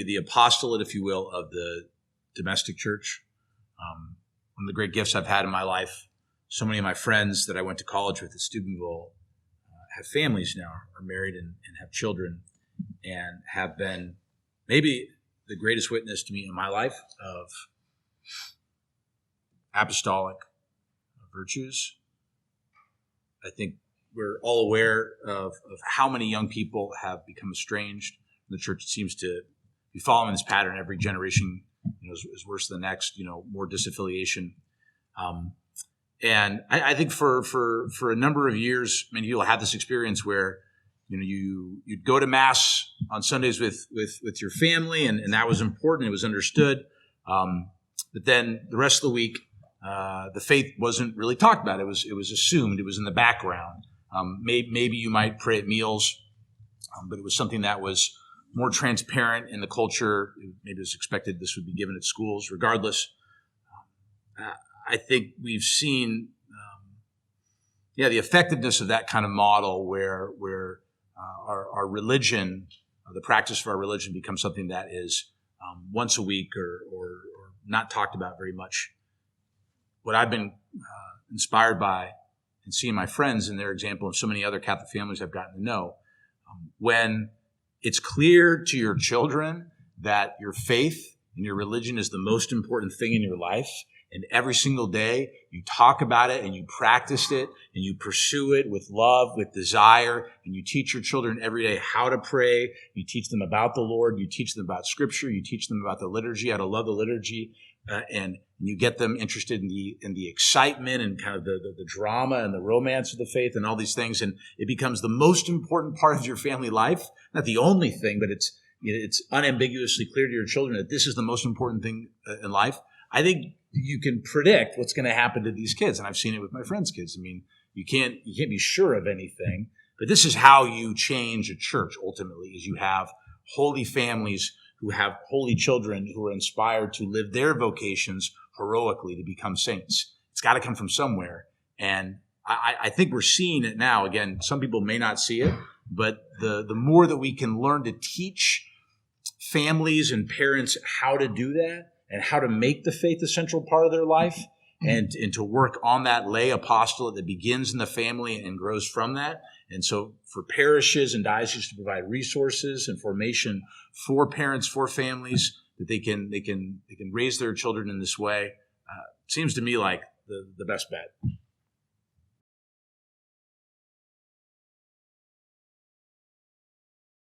the apostolate, if you will, of the domestic church. One of the great gifts I've had in my life. So many of my friends that I went to college with at Steubenville have families now, are married and have children, and have been maybe the greatest witness to me in my life of apostolic virtues. I think we're all aware of how many young people have become estranged. The church seems to be following this pattern. Every generation, is worse than the next. More disaffiliation. And I think for a number of years, many people had this experience where you'd go to mass on Sundays with your family, and that was important. It was understood. But then the rest of the week, the faith wasn't really talked about. It was assumed. It was in the background. Maybe you might pray at meals, but it was something that was more transparent in the culture. Maybe it was expected this would be given at schools. Regardless, I think we've seen, the effectiveness of that kind of model where our religion, the practice of our religion, becomes something that is once a week or not talked about very much. What I've been inspired by and seeing my friends and their example of so many other Catholic families I've gotten to know, when it's clear to your children that your faith and your religion is the most important thing in your life, and every single day you talk about it and you practice it and you pursue it with love, with desire, and you teach your children every day how to pray. You teach them about the Lord. You teach them about Scripture. You teach them about the liturgy, how to love the liturgy, and you get them interested in the excitement and kind of the drama and the romance of the faith and all these things. And it becomes the most important part of your family life. Not the only thing, but it's unambiguously clear to your children that this is the most important thing in life. I think you can predict what's going to happen to these kids. And I've seen it with my friends' kids. I mean, you can't be sure of anything, but this is how you change a church ultimately, is you have holy families who have holy children who are inspired to live their vocations heroically to become saints. It's got to come from somewhere. And I think we're seeing it now. Again, some people may not see it, but the more that we can learn to teach families and parents how to do that and how to make the faith a central part of their life, and to work on that lay apostolate that begins in the family and grows from that. And so for parishes and dioceses to provide resources and formation for parents, for families, that they can raise their children in this way, seems to me like the best bet.